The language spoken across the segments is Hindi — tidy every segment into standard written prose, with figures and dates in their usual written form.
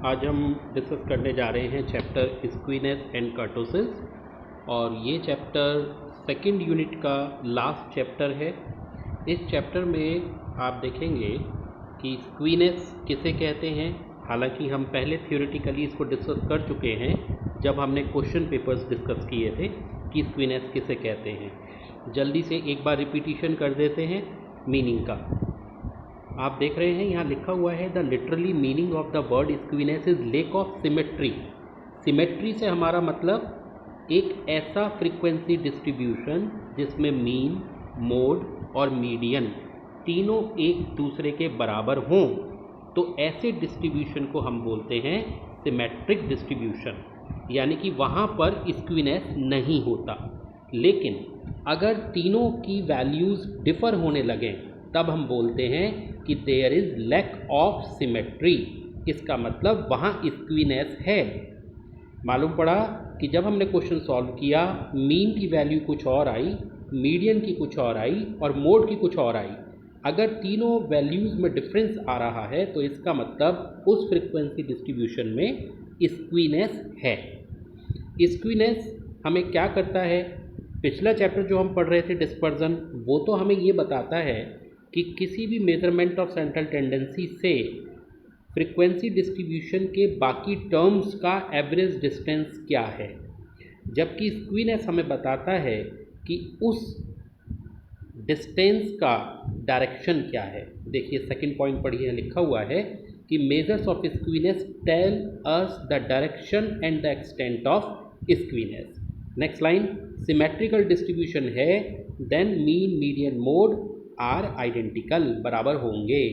आज हम डिस्कस करने जा रहे हैं चैप्टर स्क्वीनेस एंड कर्टोसिस और ये चैप्टर सेकंड यूनिट का लास्ट चैप्टर है। इस चैप्टर में आप देखेंगे कि स्क्वीनेस किसे कहते हैं। हालांकि हम पहले थ्योरेटिकली इसको डिस्कस कर चुके हैं जब हमने क्वेश्चन पेपर्स डिस्कस किए थे कि स्क्वीनेस किसे कहते हैं। जल्दी से एक बार रिपीटिशन कर देते हैं मीनिंग का। आप देख रहे हैं यहाँ लिखा हुआ है the literally meaning of the word skewness is lack of symmetry. Symmetry से हमारा मतलब एक ऐसा फ्रीक्वेंसी डिस्ट्रीब्यूशन जिसमें मीन, मोड और मीडियन तीनों एक दूसरे के बराबर हों, तो ऐसे डिस्ट्रीब्यूशन को हम बोलते हैं सिमेट्रिक डिस्ट्रीब्यूशन, यानी कि वहाँ पर स्क्वीनेस नहीं होता। लेकिन अगर तीनों की वैल्यूज़ डिफ़र होने लगें तब हम बोलते हैं कि there is lack of symmetry. इसका मतलब वहाँ स्क्वीनेस है। मालूम पड़ा कि जब हमने क्वेश्चन सॉल्व किया मीन की वैल्यू कुछ और आई, मीडियन की कुछ और आई और मोड की कुछ और आई। अगर तीनों वैल्यूज़ में डिफरेंस आ रहा है तो इसका मतलब उस फ्रीक्वेंसी डिस्ट्रीब्यूशन में स्क्वीनेस है। स्क्वीनेस हमें क्या करता है? पिछला चैप्टर जो हम पढ़ रहे थे डिस्पर्जन, वो तो हमें ये बताता है कि किसी भी मेजरमेंट ऑफ सेंट्रल टेंडेंसी से फ्रीक्वेंसी डिस्ट्रीब्यूशन के बाकी टर्म्स का एवरेज डिस्टेंस क्या है, जबकि स्क्वीनेस हमें बताता है कि उस डिस्टेंस का डायरेक्शन क्या है। देखिए सेकंड पॉइंट पढ़िए, लिखा हुआ है कि measures of skewness tell us the direction and the extent of skewness. Next line, symmetrical distribution है then mean, median, mode are identical, बराबर होंगे।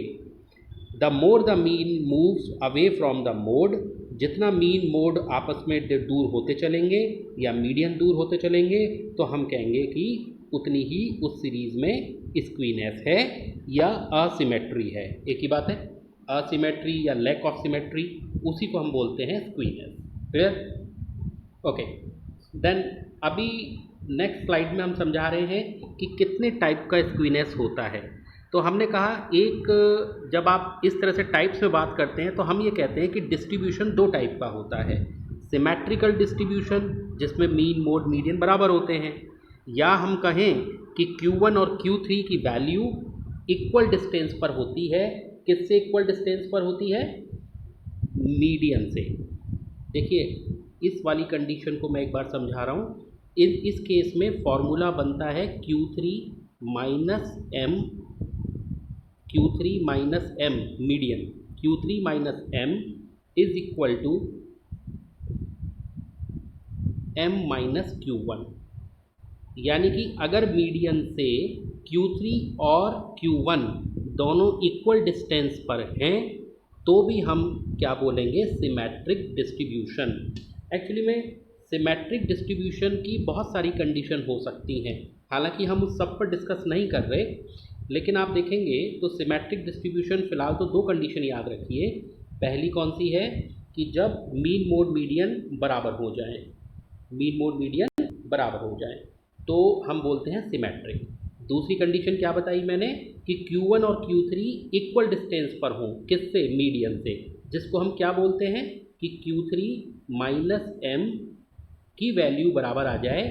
The more the mean moves away from the mode, जितना मीन मोड आपस में दूर होते चलेंगे या मीडियन दूर होते चलेंगे तो हम कहेंगे कि उतनी ही उस सीरीज़ में स्क्वीनेस है या असिमेट्री है। एक ही बात है, असिमेट्री या लैक ऑफ सिमेट्री, उसी को हम बोलते हैं स्क्वीनेस। क्लियर? ओके, देन अभी नेक्स्ट स्लाइड में हम समझा रहे हैं कि कितने टाइप का स्क्वीनेस होता है। तो हमने कहा एक, जब आप इस तरह से टाइप्स में बात करते हैं तो हम ये कहते हैं कि डिस्ट्रीब्यूशन दो टाइप का होता है। सिमेट्रिकल डिस्ट्रीब्यूशन जिसमें मीन, मोड, मीडियन बराबर होते हैं, या हम कहें कि Q1 और Q3 की वैल्यू इक्वल डिस्टेंस पर होती है। किससे इक्वल डिस्टेंस पर होती है? मीडियन से। देखिए इस वाली कंडीशन को मैं एक बार समझा रहा हूँ। इस केस में फॉर्मूला बनता है Q3 minus M median, Q3 minus M is equal to M minus Q1। यानी कि अगर मीडियन से Q3 और Q1 दोनों इक्वल डिस्टेंस पर हैं तो भी हम क्या बोलेंगे? Symmetric distribution. एक्चुअली में सिमेट्रिक डिस्ट्रीब्यूशन की बहुत सारी कंडीशन हो सकती हैं, हालांकि हम उस सब पर डिस्कस नहीं कर रहे, लेकिन आप देखेंगे तो सिमेट्रिक डिस्ट्रीब्यूशन फ़िलहाल तो दो कंडीशन याद रखिए। पहली कौन सी है? कि जब मीन, मोड, मीडियन बराबर हो जाए, मीन, मोड, मीडियन बराबर हो जाए तो हम बोलते हैं सिमेट्रिक। दूसरी कंडीशन क्या बताई मैंने? कि Q1 और Q3 इक्वल डिस्टेंस पर हों। किससे? मीडियन से, जिसको हम क्या बोलते हैं कि Q3 माइनस M की वैल्यू बराबर आ जाए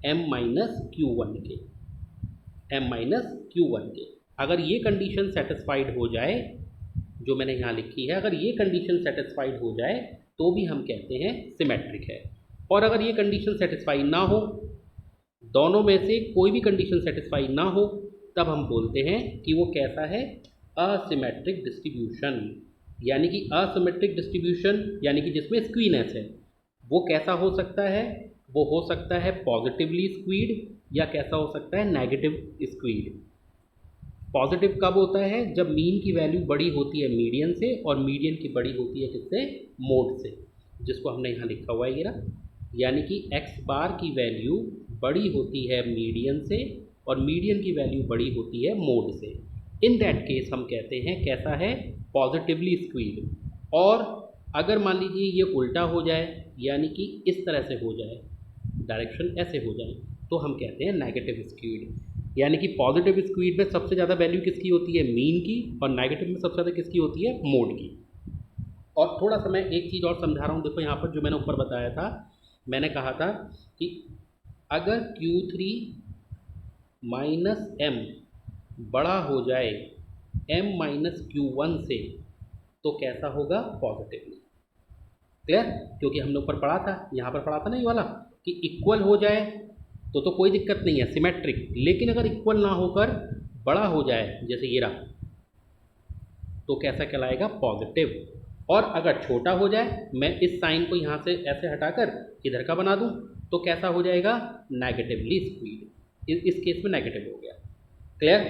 M माइनस Q1 के, M माइनस Q1 के। अगर ये कंडीशन सेटिस्फाइड हो जाए, जो मैंने यहाँ लिखी है, अगर ये कंडीशन सेटिस्फाइड हो जाए तो भी हम कहते हैं सिमेट्रिक है। और अगर ये कंडीशन सेटिस्फाई ना हो, दोनों में से कोई भी कंडीशन सेटिस्फाई ना हो, तब हम बोलते हैं कि वो कैसा है? Asymmetric distribution. यानी कि असिमेट्रिक डिस्ट्रीब्यूशन यानी कि जिसमें स्क्वीनेस है, वो कैसा हो सकता है? वो हो सकता है पॉजिटिवली स्क्वीड या कैसा हो सकता है? Negative squid. पॉजिटिव कब होता है? जब मीन की वैल्यू बड़ी होती है मीडियन से और मीडियन की बड़ी होती है किससे? मोड से, जिसको हमने यहाँ लिखा हुआ है ये रहा। यानी कि x बार की वैल्यू बड़ी होती है मीडियन से और मीडियन की वैल्यू बड़ी होती है मोड से। इन दैट केस हम कहते हैं कैसा है? Positively squid. और अगर मान लीजिए ये उल्टा हो जाए, यानी कि इस तरह से हो जाए, डायरेक्शन ऐसे हो जाए, तो हम कहते हैं नेगेटिव स्क्वीड। यानी कि पॉजिटिव स्क्वीड में सबसे ज़्यादा वैल्यू किसकी होती है? मीन की, और नेगेटिव में सबसे ज़्यादा किसकी होती है? मोड की। और थोड़ा सा मैं एक चीज़ और समझा रहा हूँ, देखो यहाँ पर जो मैंने ऊपर बताया था, मैंने कहा था कि अगर Q3 माइनस एम बड़ा हो जाए m माइनस Q1 से तो कैसा होगा, पॉजिटिवली। क्लियर? क्योंकि हमने ऊपर पढ़ा था, यहाँ पर पढ़ा था ना ये वाला, कि इक्वल हो जाए तो कोई दिक्कत नहीं है, सिमेट्रिक। लेकिन अगर इक्वल ना होकर बड़ा हो जाए, जैसे ये रहा, तो कैसा कहलाएगा, पॉजिटिव। और अगर छोटा हो जाए, मैं इस साइन को यहाँ से ऐसे हटाकर इधर का बना दूँ, तो कैसा हो जाएगा, नेगेटिवली स्क्वीड। इस केस में नेगेटिव हो गया। क्लियर?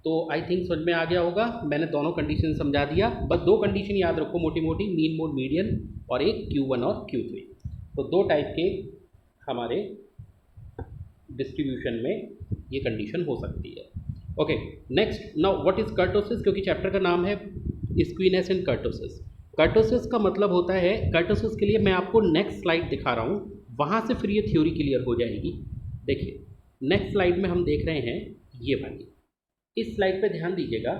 तो आई थिंक समझ में आ गया होगा, मैंने दोनों कंडीशन समझा दिया। बस दो कंडीशन याद रखो मोटी मोटी, मीन मोड मीडियन, और एक Q1 और Q3। तो दो टाइप के हमारे डिस्ट्रीब्यूशन में ये कंडीशन हो सकती है। Okay, next, now what is kurtosis, क्योंकि चैप्टर का नाम है स्क्वीनेस एंड कर्टोसिस। कर्टोसिस का मतलब होता है, कर्टोसिस के लिए मैं आपको नेक्स्ट स्लाइड दिखा रहा हूँ, वहाँ से फिर ये थ्योरी क्लियर हो जाएगी। देखिए नेक्स्ट स्लाइड में हम देख रहे हैं ये वाली, इस स्लाइड पे ध्यान दीजिएगा,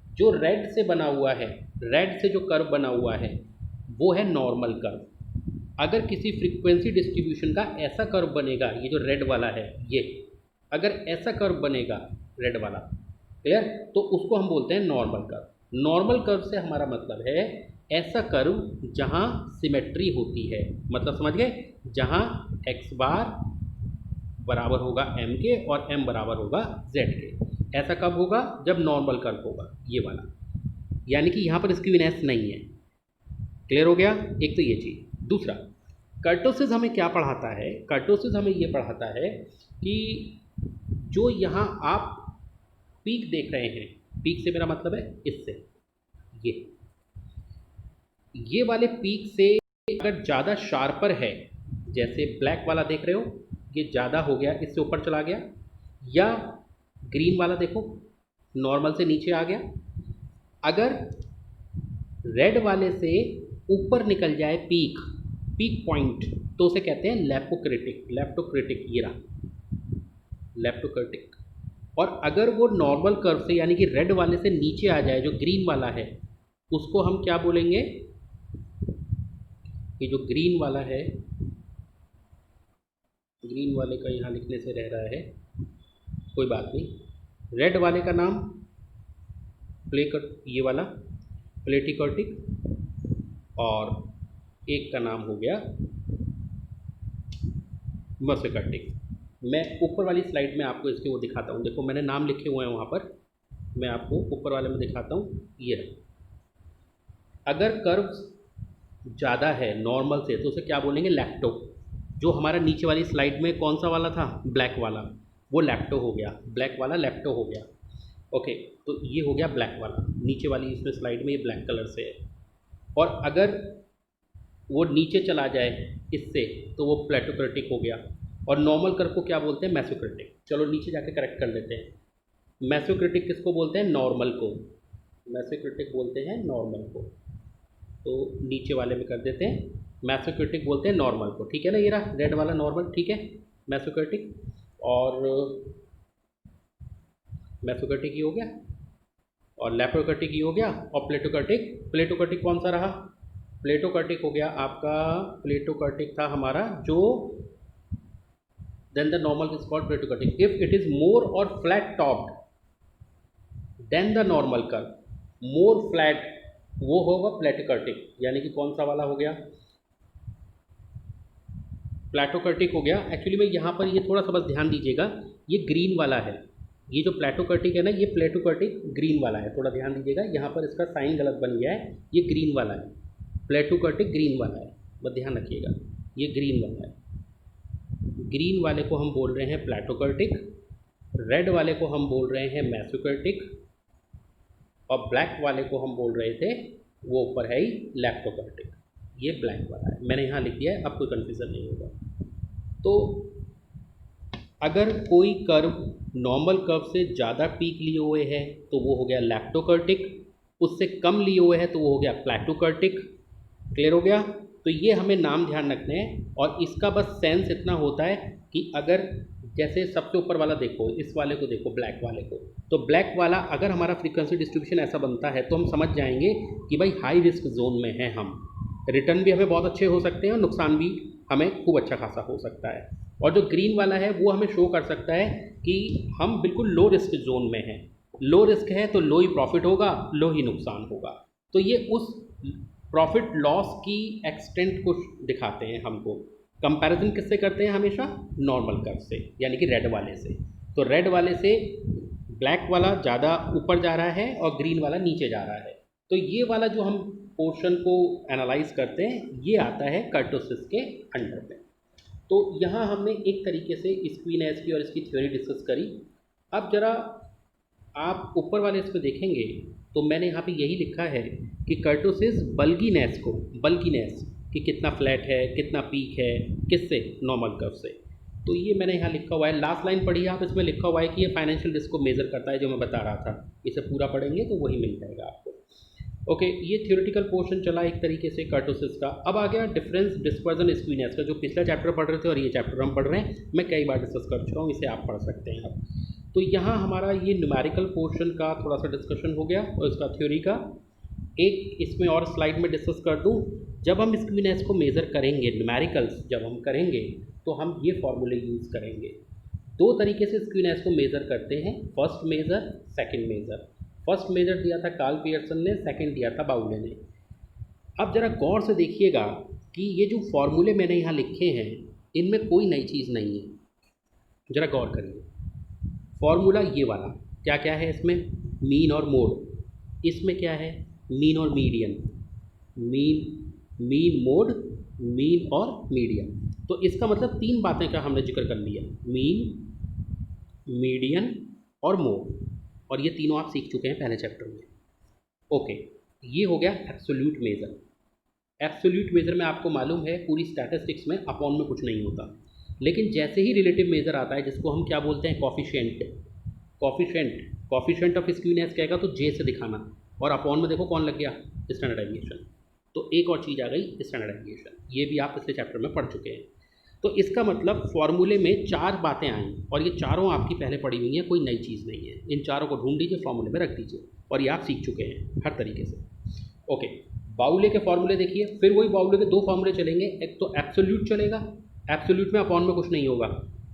जो रेड से बना हुआ है, रेड से जो कर्व बना हुआ है वो है नॉर्मल कर्व। अगर किसी फ्रीक्वेंसी डिस्ट्रीब्यूशन का ऐसा कर्व बनेगा, ये जो रेड वाला है ये, अगर ऐसा कर्व बनेगा रेड वाला, क्लियर, तो उसको हम बोलते हैं नॉर्मल कर्व। नॉर्मल कर्व से हमारा मतलब है ऐसा कर्व जहाँ सिमेट्री होती है, मतलब समझ गए, जहाँ x बार बराबर होगा m के और m बराबर होगा z के। ऐसा कब होगा, जब नॉर्मल कर्व होगा ये वाला, यानी कि यहाँ पर स्क्वीनेस नहीं है। क्लियर हो गया? एक तो ये चीज़। दूसरा, कर्टोसिस हमें क्या पढ़ाता है, कर्टोसिस हमें ये पढ़ाता है कि जो यहाँ आप पीक देख रहे हैं, पीक से मेरा मतलब है इससे, ये वाले पीक से अगर ज़्यादा शार्पर है, जैसे ब्लैक वाला देख रहे हो, ये ज़्यादा हो गया, इससे ऊपर चला गया, या ग्रीन वाला देखो नॉर्मल से नीचे आ गया, अगर रेड वाले से ऊपर निकल जाए पीक पॉइंट, तो उसे कहते हैं लेप्टोक्रिटिक। लेप्टोक्रिटिक ये रहा, लेप्टोक्रिटिक। और अगर वो नॉर्मल कर्व से यानी कि रेड वाले से नीचे आ जाए, जो ग्रीन वाला है, उसको हम क्या बोलेंगे, ये जो ग्रीन वाला है, ग्रीन वाले का यहाँ लिखने से रह रहा है, कोई बात नहीं, रेड वाले का नाम ये वाला प्लेटिकर्टिक, और एक का नाम हो गया मसेकर्टिक। मैं ऊपर वाली स्लाइड में आपको इसके वो दिखाता हूँ, देखो मैंने नाम लिखे हुए हैं वहाँ पर, मैं आपको ऊपर वाले में दिखाता हूँ। ये अगर कर्व ज़्यादा है नॉर्मल से, तो उसे क्या बोलेंगे, लैक्टो। जो हमारा नीचे वाली स्लाइड में कौन सा वाला था, ब्लैक वाला, वो लैक्टो हो गया, ब्लैक वाला लैक्टो हो गया। ओके, तो ये हो गया ब्लैक वाला, नीचे वाली इसमें स्लाइड में ये ब्लैक कलर से है। और अगर वो नीचे चला जाए इससे, तो वो प्लेटोक्रेटिक हो गया। और नॉर्मल कर्व को क्या बोलते हैं, मेसोक्रेटिक। चलो नीचे जाके करेक्ट कर लेते हैं। मेसोक्रेटिक किसको बोलते हैं, नॉर्मल को। मेसोक्रेटिक बोलते हैं नॉर्मल को, तो नीचे वाले में कर देते हैं, मेसोक्रेटिक बोलते हैं नॉर्मल को। ठीक है ना, ये रहा रेड वाला नॉर्मल, ठीक है, मेसोक्रेटिक। और मेसोक्रेटिक ही हो गया, और लेप्टोक्रेटिक ही हो गया, और प्लेटोक्रेटिक। प्लेटोक्रेटिक कौन सा रहा, प्लेटोक्रेटिक हो गया आपका, प्लेटोक्रेटिक था हमारा जो, then the normal is called platykurtic if it is more और flat topped than the normal curve. More flat वो होगा प्लेटोक्रेटिक, यानी कि कौन सा वाला हो गया, प्लेटोक्रेटिक हो गया। एक्चुअली में यहाँ पर ये थोड़ा सा बस ध्यान दीजिएगा, ये ग्रीन वाला है, ये जो प्लेटोक्रेटिक है ना, ये प्लेटोक्रेटिक ग्रीन वाला है, थोड़ा ध्यान दीजिएगा, यहाँ पर इसका साइन गलत बन गया है, ये ग्रीन वाला है, प्लेटोक्रेटिक ग्रीन वाला है, बस ध्यान रखिएगा, ये ग्रीन वाला है। ग्रीन वाले को हम बोल रहे हैं प्लेटोक्रेटिक, रेड वाले को हम बोल रहे हैं मेसोक्रेटिक, और ब्लैक वाले को हम बोल रहे थे, वो ऊपर है ही लैप्टोक्रेटिक। ये ब्लैक वाला है, मैंने यहाँ लिख दिया है, अब कोई कन्फ्यूज़न नहीं होगा। तो अगर कोई कर्व नॉर्मल कर्व से ज़्यादा पीक लिए हुए है, तो वो हो गया लैप्टोक्रेटिक, उससे कम लिए हुए हैं तो वो हो गया प्लेटोक्रेटिक। क्लियर हो गया? तो ये हमें नाम ध्यान रखने हैं, और इसका बस सेंस इतना होता है कि अगर जैसे सबसे ऊपर वाला देखो, इस वाले को देखो, ब्लैक वाले को, तो ब्लैक वाला अगर हमारा फ्रीक्वेंसी डिस्ट्रीब्यूशन ऐसा बनता है तो हम समझ जाएंगे कि भाई हाई रिस्क जोन में है हम, रिटर्न भी हमें बहुत अच्छे हो सकते हैं और नुकसान भी हमें खूब अच्छा खासा हो सकता है। और जो ग्रीन वाला है वो हमें शो कर सकता है कि हम बिल्कुल लो रिस्क जोन में हैं, लो रिस्क है तो लो ही प्रॉफिट होगा, लो ही नुकसान होगा। तो ये उस प्रॉफिट लॉस की एक्सटेंट को दिखाते हैं हमको। कंपैरिजन किससे करते हैं हमेशा? नॉर्मल कर्व से, यानी कि रेड वाले से। तो रेड वाले से ब्लैक वाला ज़्यादा ऊपर जा रहा है और ग्रीन वाला नीचे जा रहा है। तो ये वाला जो हम पोर्शन को एनालाइज करते हैं ये आता है कर्टोसिस के अंडर में। तो यहाँ हमने एक तरीके से स्क्वीनेस की और इसकी थ्योरी डिस्कस करी। अब जरा आप ऊपर वाले इस पर देखेंगे तो मैंने यहाँ पे यही लिखा है कि कर्टोसिस बल्गीनेस को, बल्गीनेस कि कितना फ्लैट है, कितना पीक है, किससे? नॉर्मल कर्व से। तो ये मैंने यहाँ लिखा हुआ है, लास्ट लाइन पढ़िए आप, इसमें लिखा हुआ है कि ये फाइनेंशियल रिस्क को मेजर करता है, जो मैं बता रहा था। इसे पूरा पढ़ेंगे तो वही मिल जाएगा आपको। ओके, ये थ्योरेटिकल पोर्शन चला एक तरीके से कर्टोसिस का। अब आ गया डिफरेंस डिस्पर्जन स्क्वीनेस का, जो पिछला चैप्टर पढ़ रहे थे और ये चैप्टर हम पढ़ रहे हैं। मैं कई बार डिस्कस कर चुका हूँ, इसे आप पढ़ सकते हैं अब। तो यहाँ हमारा ये न्यूमेरिकल पोर्शन का थोड़ा सा डिस्कशन हो गया और इसका थ्योरी का एक इसमें और स्लाइड में डिस्कस कर दूँ। जब हम स्क्वीनेस को मेज़र करेंगे, न्यूमेरिकल्स जब हम करेंगे तो हम ये फॉर्मूले यूज़ करेंगे। दो तरीके से स्क्वीनेस को मेज़र करते हैं, first measure, second measure. First measure दिया था कार्ल पियर्सन ने, सेकंड दिया था बाउले ने। अब जरा गौर से देखिएगा कि ये जो फॉर्मूले मैंने यहाँ लिखे हैं इनमें कोई नई चीज़ नहीं है। जरा गौर करिए, फॉर्मूला ये वाला क्या क्या है इसमें? मीन और मोड। इसमें क्या है? मीन और मीडियन। मीन मोड, मीन और मीडियन। तो इसका मतलब तीन बातें का हमने जिक्र कर लिया, मीन, मीडियन और मोड, और ये तीनों आप सीख चुके हैं पहले चैप्टर में। ओके, ये हो गया एब्सोल्यूट मेजर। एब्सोल्यूट मेजर में आपको मालूम है पूरी स्टैटिस्टिक्स में अपॉन में कुछ नहीं होता, लेकिन जैसे ही रिलेटिव मेजर आता है जिसको हम क्या बोलते हैं? कॉफिशिएंट। कॉफिशिएंट ऑफ स्क्वीनेस कहेगा तो जे से दिखाना, और अपॉन में देखो कौन लग गया? Standard deviation. तो एक और चीज़ आ गई, स्टैंडर्ड डेविएशन। ये भी आप पिछले चैप्टर में पढ़ चुके हैं। तो इसका मतलब फॉर्मूले में चार बातें आई और ये चारों आपकी पहले पढ़ी हुई हैं, कोई नई चीज़ नहीं है। इन चारों को ढूंढ लीजिए, फॉर्मूले में रख दीजिए, और ये आप सीख चुके हैं हर तरीके से। ओके, बाउले के फॉर्मूले देखिए, फिर वही बाउले के दो फॉर्मूले चलेंगे। एक तो एब्सोल्यूट चलेगा, एब्सोल्यूट में अपॉन में कुछ नहीं होगा,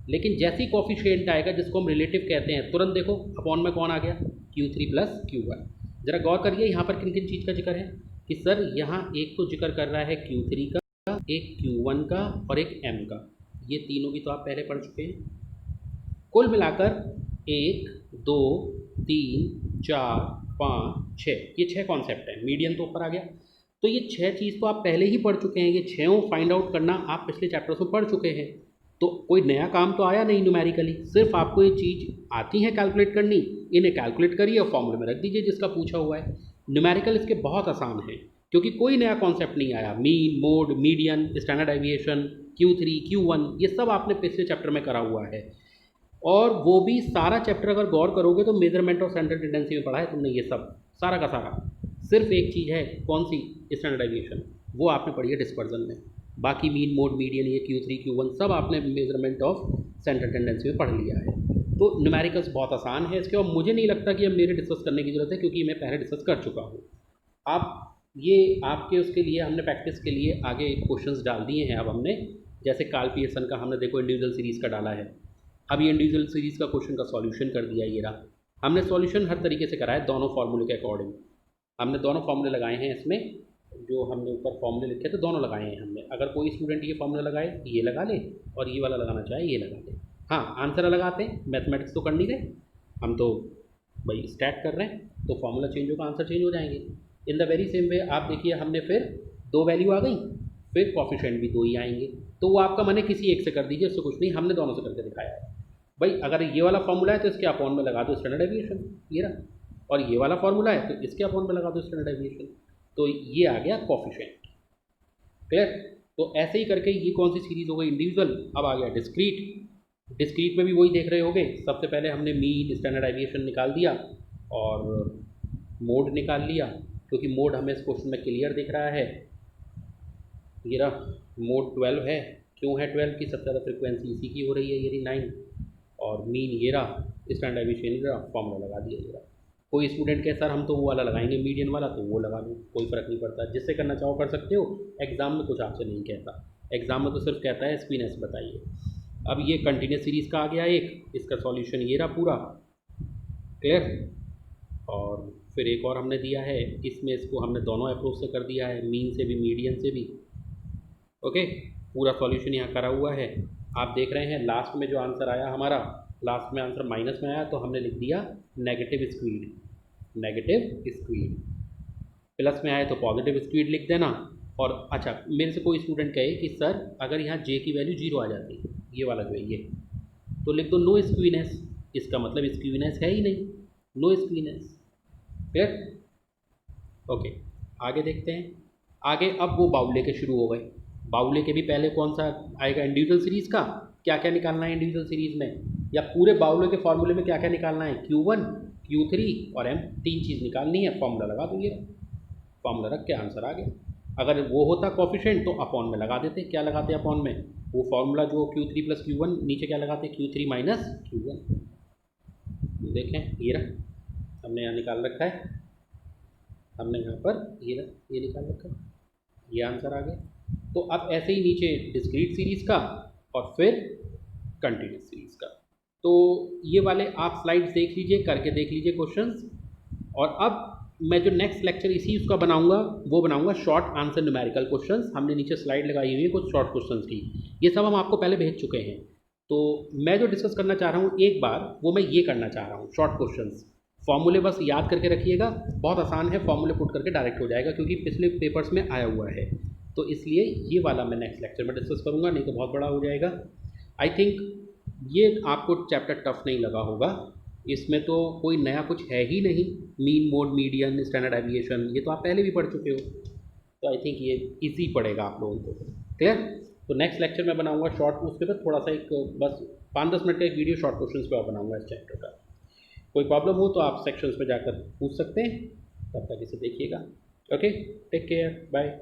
लेकिन जैसे ही कॉफिशिएंट आएगा जिसको हम रिलेटिव कहते हैं, तुरंत देखो अपॉन में कौन आ गया? Q3 plus Q1। जरा गौर करिए यहाँ पर किन किन चीज़ का जिक्र है कि सर यहाँ एक तो जिक्र कर रहा है Q3 का, एक Q1 का और एक M का। ये तीनों भी तो आप पहले पढ़ चुके हैं। कुल मिलाकर 1, 2, 3, 4, 5, 6, ये 6 कॉन्सेप्ट हैं। मीडियन तो ऊपर आ गया। तो ये 6 चीज़ तो आप पहले ही पढ़ चुके हैं, ये 6 फाइंड आउट करना आप पिछले चैप्टर्स में पढ़ चुके हैं। तो कोई नया काम तो आया नहीं न्यूमेरिकली, सिर्फ आपको ये चीज़ आती है कैलकुलेट करनी, इन्हें कैलकुलेट करिए और फॉर्मूले में रख दीजिए जिसका पूछा हुआ है। न्यूमेरिकल इसके बहुत आसान है क्योंकि कोई नया कॉन्सेप्ट नहीं आया। Mean, mode, median, standard deviation, Q3, Q1, ये सब आपने पिछले चैप्टर में करा हुआ है। और वो भी सारा चैप्टर अगर गौर करोगे तो मेजरमेंट ऑफ सेंट्रल टेंडेंसी में पढ़ा है तुमने ये सब, सारा का सारा। सिर्फ एक चीज़ है, कौन सी? स्टैंडर्ड डेविएशन, वो आपने पढ़ी है डिस्पर्जन में। बाकी मीन, मोड, मीडियन, ये Q3, Q1 सब आपने मेजरमेंट ऑफ सेंट्रल टेंडेंसी में पढ़ लिया है। तो न्यूमेरिकल्स बहुत आसान है इसके, और मुझे नहीं लगता कि अब मेरे डिस्कस करने की ज़रूरत है क्योंकि मैं पहले डिस्कस कर चुका हूँ। आप ये आपके उसके लिए हमने प्रैक्टिस के लिए आगे क्वेश्चंस डाल दिए हैं। अब हमने जैसे कार्ल पियर्सन का हमने देखो इंडिविजुअल सीरीज़ का डाला है, अब ये इंडिविजुअल सीरीज़ का क्वेश्चन का सॉल्यूशन कर दिया। ये रहा, हमने सॉल्यूशन हर तरीके से करा है दोनों फार्मूले के अकॉर्डिंग। हमने दोनों फार्मूले लगाए हैं इसमें, जो हमने ऊपर फार्मूले लिखे थे दोनों लगाए हैं हमने। अगर कोई स्टूडेंट ये फार्मूला लगाए ये लगा ले, और ये वाला लगाना चाहे ये लगा ले। हाँ, आंसर अलग आते हैं, मैथमेटिक्स तो कर नहीं रहे हम, तो भाई स्टैट कर रहे हैं, तो फार्मूला चेंज होगा, आंसर चेंज हो जाएंगे। In the very same way आप देखिए, हमने फिर 2 वैल्यू आ गई, फिर कॉफिशिएंट भी 2 ही आएंगे। तो वो आपका मन है किसी एक से कर दीजिए, उससे कुछ नहीं, हमने दोनों से करके दिखाया है। भाई अगर ये वाला फार्मूला है तो इसके अपॉन में लगा दो स्टैंडर्ड डेविएशन, ये रहा, और ये वाला फार्मूला है तो इसके अपॉन में लगा दो स्टैंडर्ड डेविएशन। तो ये आ गया कॉफिशिएंट। क्लियर? तो ऐसे ही करके ये कौन सी सीरीज़ हो गई? इंडिविजुअल। अब आ गया डिस्क्रीट। डिस्क्रीट में भी वही देख रहे होगे, सबसे पहले हमने मीन, स्टैंडर्ड डेविएशन निकाल दिया और मोड निकाल लिया, क्योंकि मोड हमें इस क्वेश्चन में क्लियर दिख रहा है। ये रहा मोड 12 है। क्यों है 12 की? सबसे ज़्यादा फ्रिक्वेंसी इसी की हो रही है, ये रही 9। और मीन ये रहा, स्टैंडर्ड डेविएशन ये रहा, फॉर्मूला लगा दिया ये रहा। कोई स्टूडेंट कहे सर हम तो वो वाला लगाएंगे मीडियन वाला, तो वो लगा दो, कोई फ़र्क नहीं पड़ता, जिससे करना चाहो कर सकते हो। एग्ज़ाम में कुछ आपसे नहीं कहता, एग्ज़ाम में तो सिर्फ कहता है स्क्वीनेस बताइए। अब ये कंटिन्यूस सीरीज़ का आ गया एक, इसका सॉल्यूशन ये रहा पूरा, क्लियर। और फिर एक और हमने दिया है, इसमें इसको हमने दोनों अप्रोच से कर दिया है, मीन से भी मीडियन से भी। ओके, पूरा सॉल्यूशन यहाँ करा हुआ है। आप देख रहे हैं लास्ट में जो आंसर आया हमारा, लास्ट में आंसर माइनस में आया तो हमने लिख दिया negative squid, negative squid. Plus में आए तो पॉजिटिव स्क्वीड लिख देना। और अच्छा, मेरे से कोई स्टूडेंट कहे कि सर अगर यहाँ जे की वैल्यू 0 आ जाती, ये वाला जो है ये, तो लिख दो नो स्क्वीनेस, इसका मतलब स्क्वीनेस है ही नहीं, नो स्क्वीनेस। फिर ओके, आगे देखते हैं। आगे अब वो बाउले के शुरू हो गए। बाउले के भी पहले कौन सा आएगा, इंडिविजुअल सीरीज़ का क्या क्या निकालना है इंडिविजुअल सीरीज़ में, या पूरे बाउले के फॉर्मूले में क्या क्या निकालना है, Q1 Q3 और M, 3 चीज़ निकालनी है। फॉर्मूला लगा दूँगी, फॉर्मूला रख के आंसर आ गया। अगर वो होता कोफिशिएंट तो अपॉन में लगा देते, क्या लगाते अपॉन में, वो फॉर्मूला जो Q3 + Q1, नीचे क्या लगाते Q3 - Q1। देखें ये रहा, हमने यहाँ निकाल रखा है, हमने यहाँ पर ये निकाल रखा है, ये आंसर आ गया। तो अब ऐसे ही नीचे डिस्क्रीट सीरीज़ का और फिर कंटिन्यूस सीरीज़ का। तो ये वाले आप स्लाइड्स देख लीजिए, करके देख लीजिए क्वेश्चंस। और अब मैं जो नेक्स्ट लेक्चर इसी उसका बनाऊंगा, वो बनाऊंगा शॉर्ट आंसर न्यूमेरिकल क्वेश्चंस। हमने नीचे स्लाइड लगाई हुई है कुछ शॉर्ट क्वेश्चंस की, ये सब हम आपको पहले भेज चुके हैं। तो मैं जो डिस्कस करना चाह रहा हूँ एक बार, वो मैं ये करना चाह रहा हूँ, शॉर्ट क्वेश्चंस। फॉर्मूले बस याद करके रखिएगा, बहुत आसान है, फॉर्मूले पुट करके डायरेक्ट हो जाएगा, क्योंकि पिछले पेपर्स में आया हुआ है। तो इसलिए ये वाला मैं नेक्स्ट लेक्चर में डिस्कस करूँगा, नहीं तो बहुत बड़ा हो जाएगा। आई थिंक ये आपको चैप्टर टफ नहीं लगा होगा, इसमें तो कोई नया कुछ है ही नहीं। Mean, mode, median, standard deviation, ये तो आप पहले भी पढ़ चुके हो, तो आई थिंक ये इजी पड़ेगा आप लोगों को, क्लियर। तो नेक्स्ट लेक्चर में बनाऊंगा शॉर्ट, उसके बाद थोड़ा सा एक बस 5-10 मिनट का एक वीडियो शॉर्ट क्वेश्चंस पे और बनाऊंगा इस चैप्टर का। कोई प्रॉब्लम हो तो आप सेक्शंस में जाकर पूछ सकते हैं, तब तक इसे देखिएगा। Okay, take care, bye.